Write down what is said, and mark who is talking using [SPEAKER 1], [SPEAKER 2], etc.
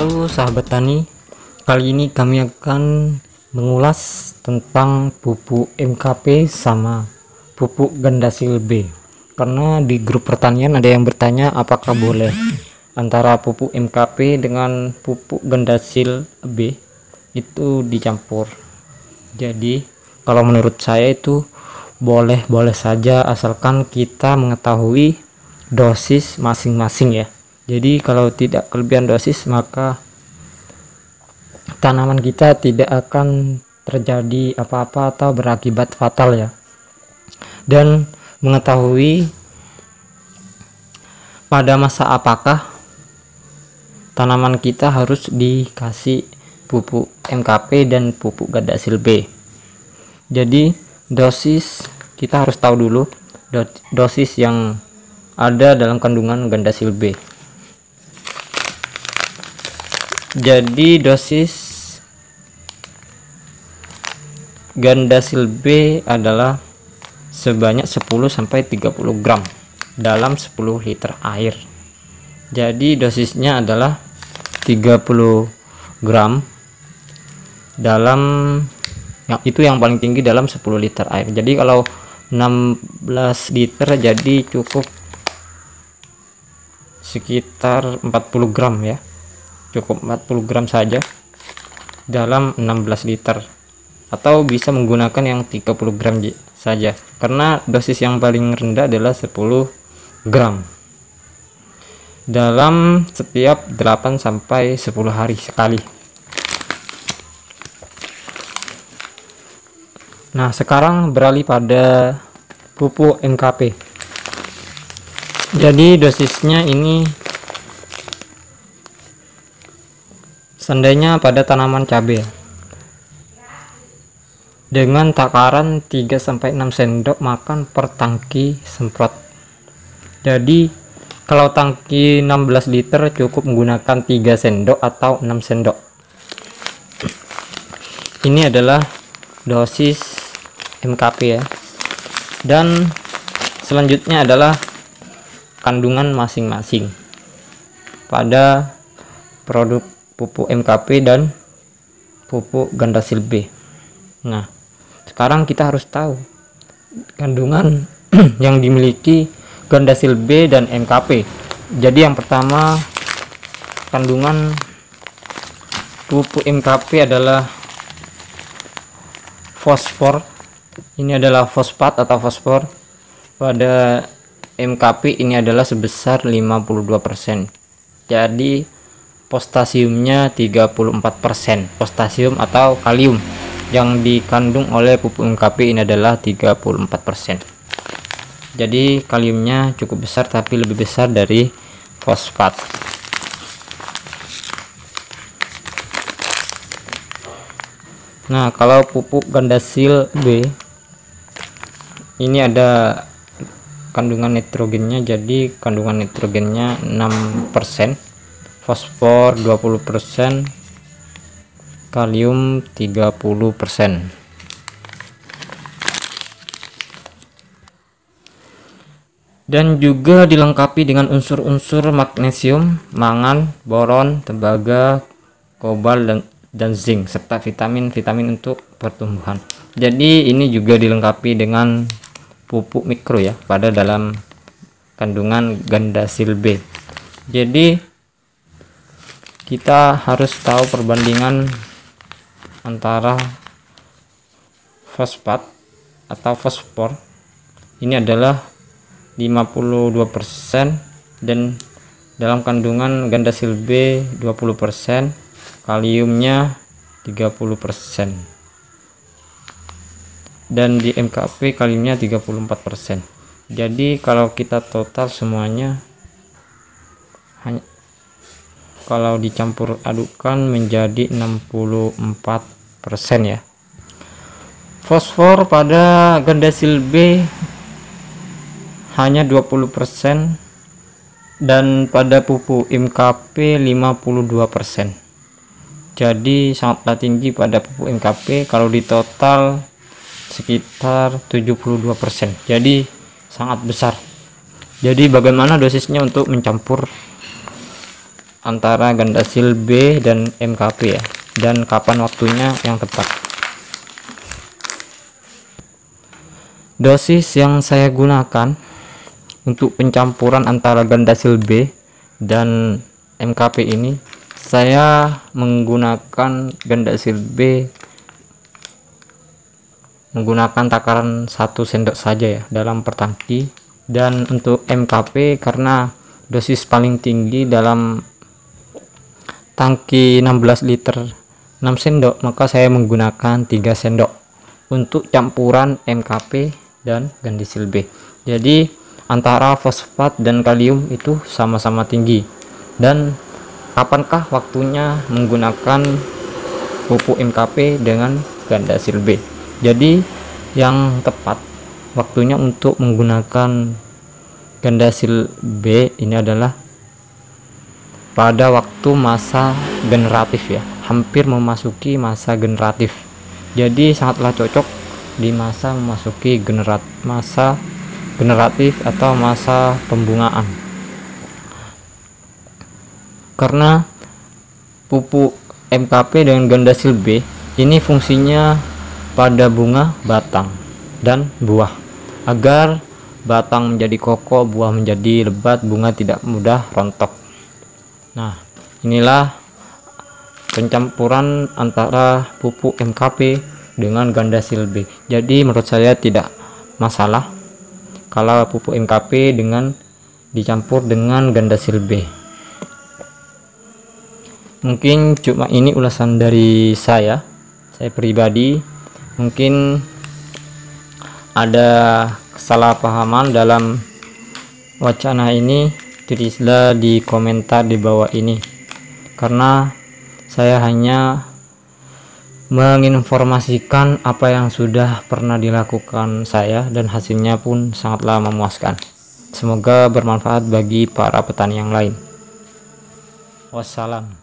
[SPEAKER 1] Halo sahabat tani, kali ini kami akan mengulas tentang pupuk MKP sama pupuk Gandasil B. Karena di grup pertanian ada yang bertanya apakah boleh antara pupuk MKP dengan pupuk Gandasil B itu dicampur. Jadi kalau menurut saya itu boleh-boleh saja asalkan kita mengetahui dosis masing-masing ya. Jadi kalau tidak kelebihan dosis maka tanaman kita tidak akan terjadi apa-apa atau berakibat fatal ya. Dan mengetahui pada masa apakah tanaman kita harus dikasih pupuk MKP dan pupuk Gandasil B. Jadi dosis kita harus tahu dulu dosis yang ada dalam kandungan Gandasil B. Jadi dosis Gandasil B adalah sebanyak 10-30 gram dalam 10 liter air. Jadi dosisnya adalah 30 gram dalam itu yang paling tinggi dalam 10 liter air. Jadi kalau 16 liter jadi cukup sekitar 40 gram ya. Cukup 40 gram saja dalam 16 liter, atau bisa menggunakan yang 30 gram saja karena dosis yang paling rendah adalah 10 gram dalam setiap 8-10 hari sekali. Nah, sekarang beralih pada pupuk MKP. Jadi dosisnya ini seandainya pada tanaman cabai dengan takaran 3-6 sendok makan per tangki semprot. Jadi kalau tangki 16 liter cukup menggunakan 3 sendok atau 6 sendok. Ini adalah dosis MKP ya. Dan selanjutnya adalah kandungan masing-masing pada produk pupuk MKP dan pupuk Gandasil B. Nah, sekarang kita harus tahu kandungan yang dimiliki Gandasil B dan MKP. Jadi yang pertama, kandungan pupuk MKP adalah fosfor. Ini adalah fosfat atau fosfor. Pada MKP ini adalah sebesar 52%. Jadi potasiumnya 34%. Potasium atau kalium yang dikandung oleh pupuk MKP ini adalah 34%. Jadi kaliumnya cukup besar, tapi lebih besar dari fosfat. Nah, kalau pupuk Gandasil B ini ada kandungan nitrogennya, jadi kandungan nitrogennya 6%, fosfor 20%, kalium 30%. Dan juga dilengkapi dengan unsur-unsur magnesium, mangan, boron, tembaga, kobalt dan zinc serta vitamin-vitamin untuk pertumbuhan. Jadi ini juga dilengkapi dengan pupuk mikro ya pada dalam kandungan Gandasil B. Jadi kita harus tahu perbandingan antara fosfat atau fosfor ini adalah 52% dan dalam kandungan Gandasil B 20%, kaliumnya 30%, dan di MKP kaliumnya 34%. Jadi kalau kita total semuanya hanya kalau dicampur adukan menjadi 64% ya. Fosfor pada Gandasil B hanya 20% dan pada pupuk MKP 52%. Jadi sangatlah tinggi pada pupuk MKP, kalau di total sekitar 72%. Jadi sangat besar. Jadi bagaimana dosisnya untuk mencampur antara Gandasil B dan MKP ya, dan kapan waktunya yang tepat. Dosis yang saya gunakan untuk pencampuran antara Gandasil B dan MKP ini, saya menggunakan Gandasil B menggunakan takaran 1 sendok saja ya dalam per tangki, dan untuk MKP karena dosis paling tinggi dalam tangki 16 liter 6 sendok, maka saya menggunakan 3 sendok untuk campuran MKP dan Gandasil B. Jadi antara fosfat dan kalium itu sama-sama tinggi. Dan kapankah waktunya menggunakan pupuk MKP dengan Gandasil B? Jadi yang tepat waktunya untuk menggunakan Gandasil B ini adalah pada waktu masa generatif ya, hampir memasuki masa generatif. Jadi sangatlah cocok di masa memasuki masa generatif atau masa pembungaan, karena pupuk MKP dengan Gandasil B ini fungsinya pada bunga, batang, dan buah, agar batang menjadi kokoh, buah menjadi lebat, bunga tidak mudah rontok. Nah, inilah pencampuran antara pupuk MKP dengan Gandasil B. Jadi menurut saya tidak masalah kalau pupuk MKP dengan dicampur dengan Gandasil B. Mungkin cuma ini ulasan dari saya pribadi. Mungkin ada kesalahpahaman dalam wacana ini, tulislah di komentar di bawah ini, karena saya hanya menginformasikan apa yang sudah pernah dilakukan saya dan hasilnya pun sangatlah memuaskan. Semoga bermanfaat bagi para petani yang lain. Wassalam.